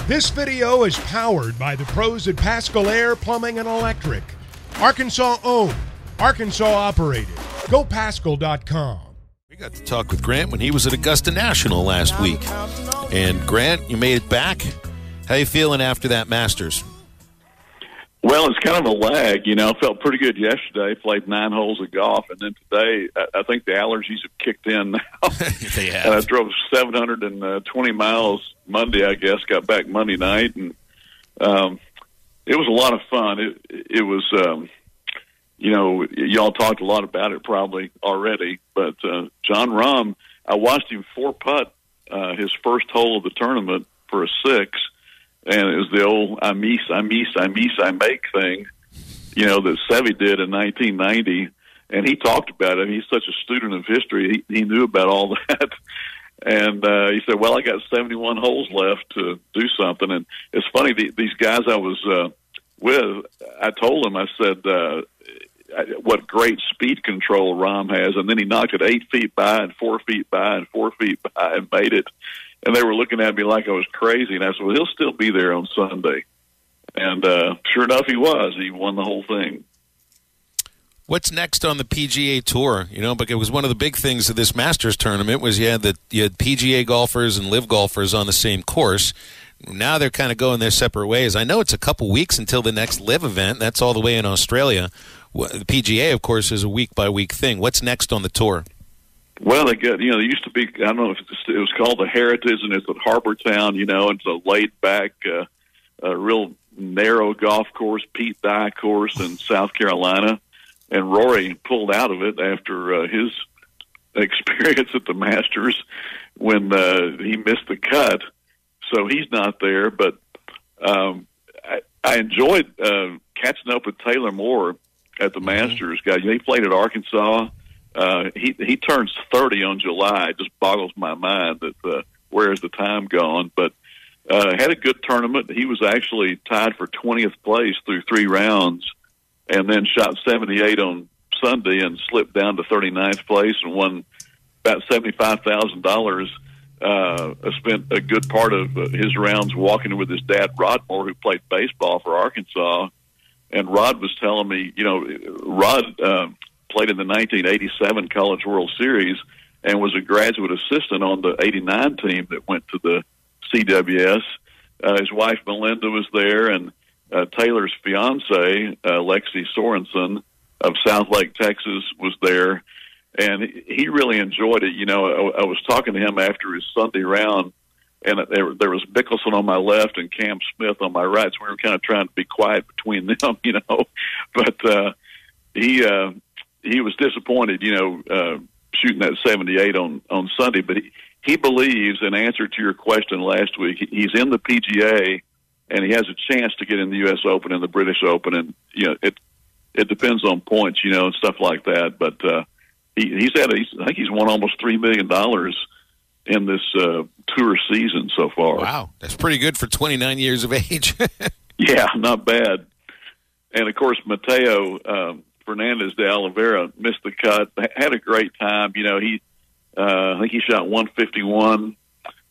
This video is powered by the pros at Pascal Air Plumbing and Electric. Arkansas owned, Arkansas operated. GoPascal.com. We got to talk with Grant when he was at Augusta National last week. And Grant, you made it back. How you feeling after that Masters? Well, it's kind of a lag, you know. Felt pretty good yesterday. Played 9 holes of golf, and then today, I think the allergies have kicked in now. They have. And I drove 720 miles Monday, I guess. Got back Monday night, and it was a lot of fun. It was, you know, y'all talked a lot about it probably already, but John Rahm, I watched him 4-putt his first hole of the tournament for a 6. And it was the old I make thing, you know, that Seve did in 1990. And he talked about it. He's such a student of history. He knew about all that. And he said, well, I got 71 holes left to do something. And it's funny, these guys I was with, I told them, I said, what great speed control Rahm has. And then he knocked it 8 feet by and 4 feet by and 4 feet by and made it. And they were looking at me like I was crazy. And I said, well, he'll still be there on Sunday. And sure enough, he was. He won the whole thing. What's next on the PGA Tour? You know, because it was one of the big things of this Masters tournament was you had PGA golfers and live golfers on the same course. Now they're kind of going their separate ways. I know it's a couple weeks until the next live event. That's all the way in Australia. The PGA, of course, is a week-by-week thing. What's next on the tour? Well, they got, you know, there used to be, I don't know if it was called the Heritage, and it's at Harbour Town, you know, it's a laid-back, real narrow golf course, Pete Dye course in South Carolina. And Rory pulled out of it after his experience at the Masters when he missed the cut. So he's not there. But I enjoyed catching up with Taylor Moore at the Masters. Guy, he played at Arkansas. He turns 30 on July. It just boggles my mind that where has the time gone? But had a good tournament. He was actually tied for 20th place through 3 rounds, and then shot 78 on Sunday and slipped down to 39th place and won about $75,000. Spent a good part of his rounds walking with his dad, Rod Moore, who played baseball for Arkansas. And Rod was telling me, you know, Rod played in the 1987 College World Series and was a graduate assistant on the 89 team that went to the CWS. His wife, Melinda, was there, and Taylor's fiance, Lexi Sorensen of South Lake, Texas, was there. And he really enjoyed it. You know, I was talking to him after his Sunday round, and there was Mickelson on my left and Cam Smith on my right, so we were kind of trying to be quiet between them, you know. But he was disappointed, you know, shooting that 78 on Sunday. But he believes, in answer to your question last week, he's in the PGA, and he has a chance to get in the U.S. Open and the British Open. And, you know, it depends on points, you know, and stuff like that. But I think he's won almost $3 million in this tour season so far. Wow, that's pretty good for 29 years of age. Yeah, not bad. And, of course, Mateo Fernandez de Oliveira missed the cut, had a great time. You know, I think he shot 151.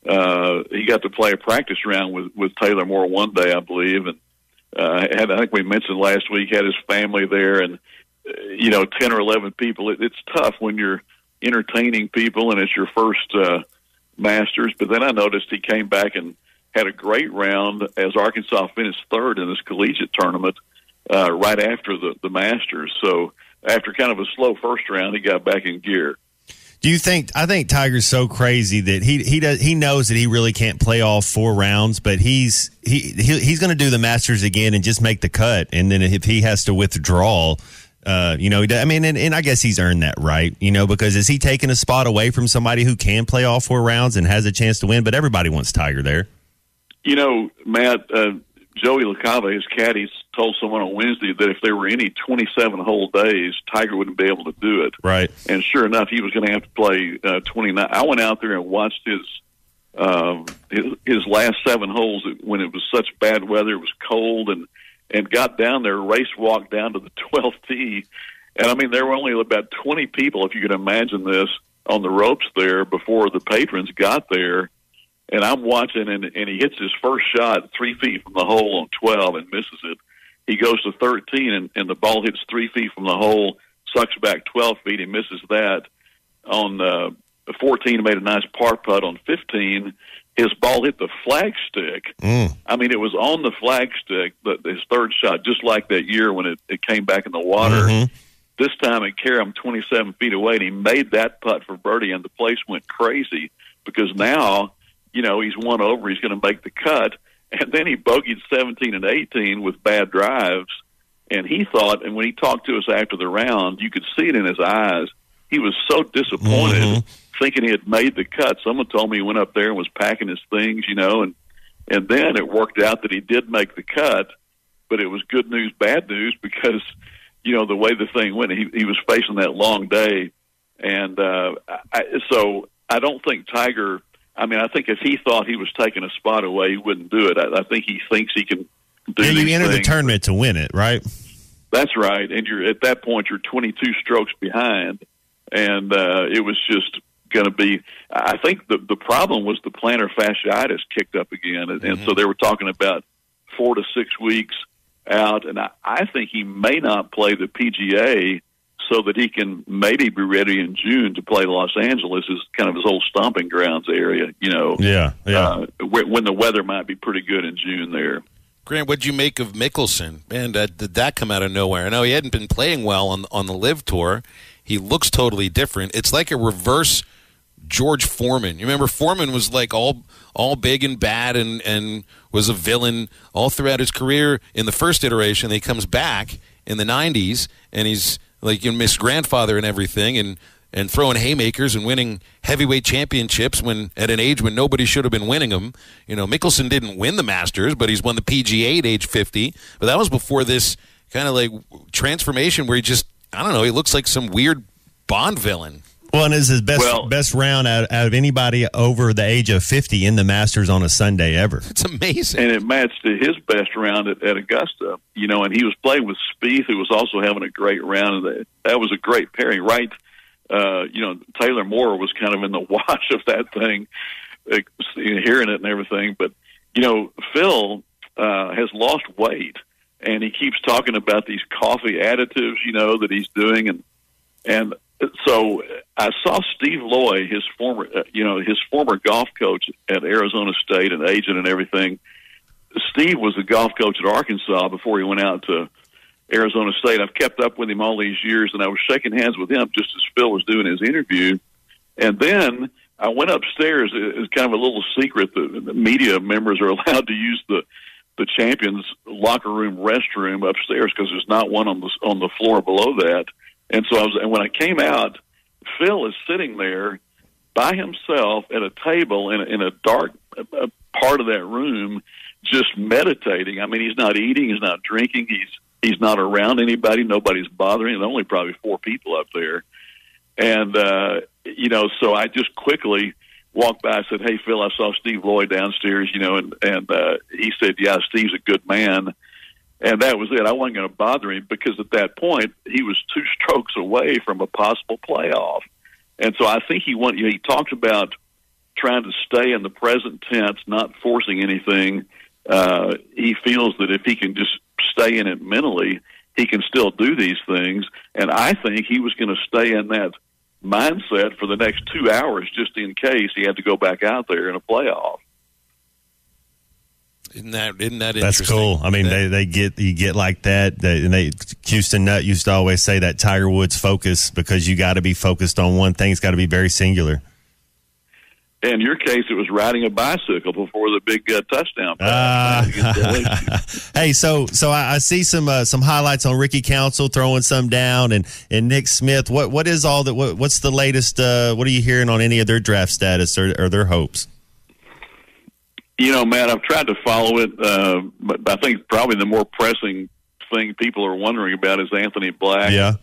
He got to play a practice round with Taylor Moore one day, I believe. And I think we mentioned last week, had his family there, and, you know, 10 or 11 people. It's tough when you're entertaining people and it's your first Masters. But then I noticed he came back and had a great round as Arkansas finished 3rd in this collegiate tournament right after the Masters. So after kind of a slow first round, he got back in gear. Do you think? I think Tiger's so crazy that he knows that he really can't play all 4 rounds, but he's going to do the Masters again and just make the cut. And then if he has to withdraw, you know, I mean, and I guess he's earned that right, you know, because is he taking a spot away from somebody who can play all 4 rounds and has a chance to win? But everybody wants Tiger there. You know, Matt, Joey LaCava, his caddies, told someone on Wednesday that if there were any 27-hole days, Tiger wouldn't be able to do it. Right. And sure enough, he was going to have to play 29. I went out there and watched his last 7 holes when it was such bad weather. It was cold, and got down there, race walked down to the 12th tee. And, I mean, there were only about 20 people, if you can imagine this, on the ropes there before the patrons got there. and I'm watching, and he hits his first shot 3 feet from the hole on 12 and misses it. He goes to 13, and the ball hits 3 feet from the hole, sucks back 12 feet, and misses that. On 14, he made a nice par putt. On 15, his ball hit the flagstick. I mean, it was on the flagstick, his third shot, just like that year when it came back in the water. This time it carried him 27 feet away, and he made that putt for birdie, and the place went crazy because now, he's won over. He's going to make the cut. And then he bogeyed 17 and 18 with bad drives, and he thought, and when he talked to us after the round, you could see it in his eyes, he was so disappointed, thinking he had made the cut. Someone told me he went up there and was packing his things, and then it worked out that he did make the cut, but it was good news, bad news, because, the way the thing went, he was facing that long day. And so I don't think Tiger, I think if he thought he was taking a spot away, he wouldn't do it. I think he thinks he can do these you enter things. the tournament to win it, right? That's right. And at that point, you're 22 strokes behind. And it was just going to be, I think the problem was the plantar fasciitis kicked up again. And so they were talking about 4 to 6 weeks out. And I think he may not play the PGA so that he can maybe be ready in June to play Los Angeles as kind of his old stomping grounds area, when the weather might be pretty good in June there. Grant, what'd you make of Mickelson? Man, did that come out of nowhere? I know he hadn't been playing well on the Live Tour. He looks totally different. It's like a reverse George Foreman. You remember Foreman was like all big and bad and was a villain all throughout his career in the first iteration. He comes back in the 90s, and he's like Miss Grandfather and everything, and throwing haymakers and winning heavyweight championships when at an age when nobody should have been winning them. Mickelson didn't win the Masters, but he's won the PGA at age 50. But that was before this kind of like transformation where he just, I don't know, he looks like some weird Bond villain. Well, and it's his best round out of anybody over the age of 50 in the Masters on a Sunday ever. It's amazing. And it matched his best round at Augusta, and he was playing with Spieth, who was also having a great round. And that was a great pairing, right? Taylor Moore was kind of in the wash of that thing, hearing it and everything. But, Phil has lost weight, and he keeps talking about these coffee additives, that he's doing. And so I saw Steve Loy, his former golf coach at Arizona State, an agent and everything. Steve was the golf coach at Arkansas before he went out to Arizona State. I've kept up with him all these years, and I was shaking hands with him just as Phil was doing his interview. And then I went upstairs. It's kind of a little secret. The media members are allowed to use the Champions locker room restroom upstairs because there's not one on the floor below that. And so when I came out, Phil is sitting there by himself at a table in a dark part of that room, just meditating. He's not eating, he's not drinking, he's not around anybody, nobody's bothering him. There's only probably 4 people up there. And, so I just quickly walked by and said, "Hey, Phil, I saw Steve Lloyd downstairs, and he said, yeah, Steve's a good man." And that was it. I wasn't going to bother him because at that point he was 2 strokes away from a possible playoff. And so I think he talked about trying to stay in the present tense, not forcing anything. He feels that if he can just stay in it mentally, he can still do these things. And I think he was going to stay in that mindset for the next 2 hours just in case he had to go back out there in a playoff. Isn't that interesting? That's cool. You get like that. Houston Nutt used to always say that Tiger Woods focus, because you got to be focused on one thing. It's got to be very singular. In your case, it was riding a bicycle before the big touchdown pass. Hey, so I see some highlights on Ricky Council throwing some down, and Nick Smith. What is all that? What's the latest? What are you hearing on any of their draft status or their hopes? Matt, I've tried to follow it, but I think probably the more pressing thing people are wondering about is Anthony Black. Yeah.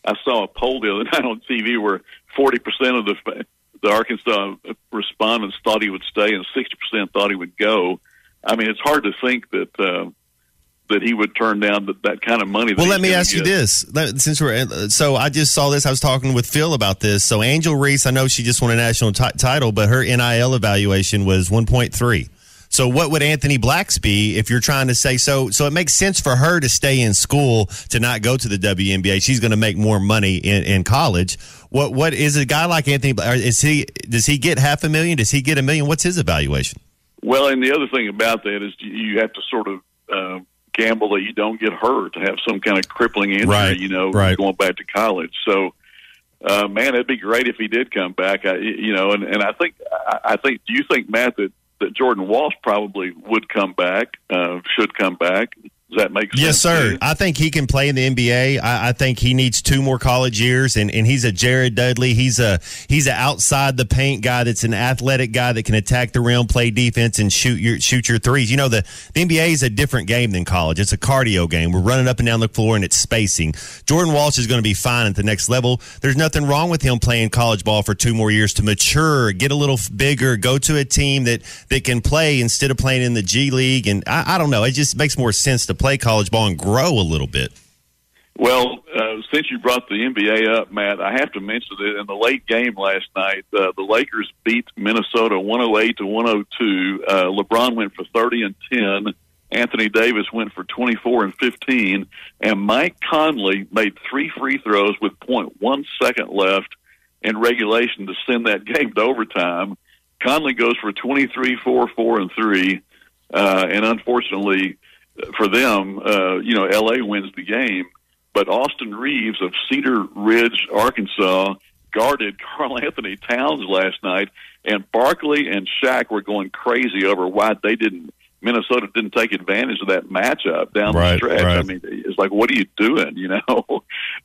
I saw a poll the other night on TV where 40% of the Arkansas respondents thought he would stay and 60% thought he would go. It's hard to think that that he would turn down that kind of money. Well, let me ask you this. Since so I just saw this. I was talking with Phil about this. So Angel Reese, I know she just won a national title, but her NIL evaluation was 1.3. So what would Anthony Black's be if you're trying to say so? So it makes sense for her to stay in school, to not go to the WNBA. She's going to make more money in college. What is a guy like Anthony Black? Does he get $500,000? Does he get $1 million? What's his evaluation? Well, and the other thing about that is you have to sort of gamble that you don't get hurt, to have some kind of crippling injury, right. going back to college. So, man, it'd be great if he did come back. And I think, do you think, Matt, that Jordan Walsh probably would come back, should come back? Does that make sense? Yes, sir. I think he can play in the NBA. I think he needs 2 more college years, and he's a Jared Dudley. He's a outside the paint guy that's an athletic guy that can attack the rim, play defense, and shoot your threes. The NBA is a different game than college. It's a cardio game. We're running up and down the floor, and it's spacing. Jordan Walsh is going to be fine at the next level. There's nothing wrong with him playing college ball for 2 more years to mature, get a little bigger, go to a team that can play instead of playing in the G League. And I don't know. It just makes more sense to play college ball and grow a little bit. Well, since you brought the NBA up, Matt, I have to mention that in the late game last night, the Lakers beat Minnesota 108-102. LeBron went for 30 and 10. Anthony Davis went for 24 and 15. And Mike Conley made 3 free throws with 0.1 second left in regulation to send that game to overtime. Conley goes for 23, 4, 4, and 3. And unfortunately for them, L.A. wins the game. But Austin Reeves of Cedar Ridge, Arkansas, guarded Karl Anthony Towns last night, and Barkley and Shaq were going crazy over why Minnesota didn't take advantage of that matchup down the stretch. Right. I mean, it's like, what are you doing,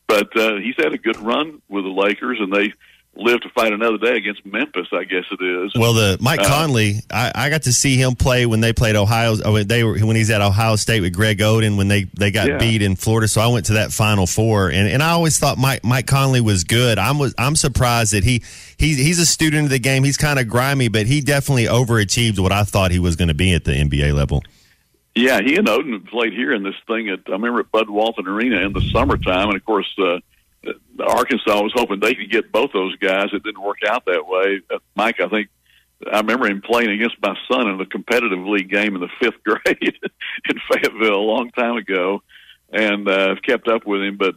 But he's had a good run with the Lakers, and they live to fight another day against Memphis, I guess it is. Well, Mike Conley, I got to see him play when they played when he's at Ohio State with Greg Oden when they got beat in Florida. So I went to that Final Four, and I always thought Mike Conley was good. I'm surprised that he's a student of the game. He's kind of grimy, but he definitely overachieved what I thought he was going to be at the NBA level. Yeah, he and Oden played here in this thing I remember at Bud Walton Arena in the summertime, and of course Arkansas was hoping they could get both those guys. It didn't work out that way. Mike, I remember him playing against my son in a competitive league game in the 5th grade in Fayetteville a long time ago, and I've kept up with him, but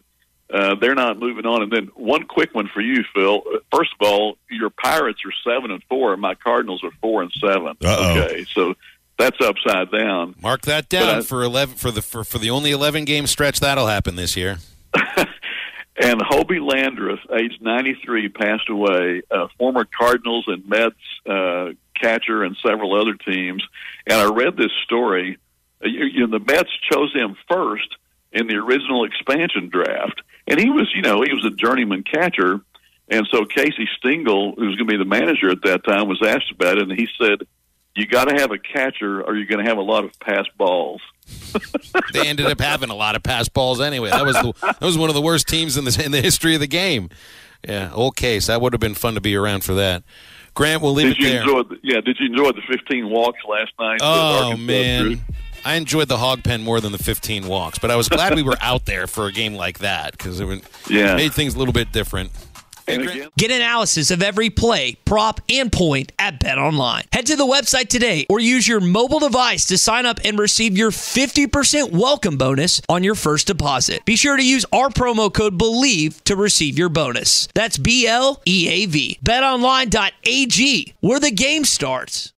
they're not moving on. And then one quick one for you, Phil. First of all, your Pirates are 7-4, and my Cardinals are 4-7. Uh-oh. Okay, so that's upside down. Mark that down for the only 11 game stretch that'll happen this year. And Hobie Landreth, age 93, passed away, former Cardinals and Mets catcher and several other teams. And I read this story. The Mets chose him first in the original expansion draft. And he was a journeyman catcher. And so Casey Stengel, who was going to be the manager at that time, was asked about it, and he said, you got to have a catcher or you're going to have a lot of pass balls. They ended up having a lot of pass balls anyway. That was one of the worst teams in the history of the game. Yeah, old Case. That would have been fun to be around for that. Grant, we'll leave it there. Did you enjoy the 15 walks last night? Oh, man. I enjoyed the hog pen more than the 15 walks, but I was glad we were out there for a game like that because it made things a little bit different. Get analysis of every play, prop, and point at BetOnline. Head to the website today or use your mobile device to sign up and receive your 50% welcome bonus on your first deposit. Be sure to use our promo code BELIEVE to receive your bonus. That's BLEAV. BetOnline.ag, where the game starts.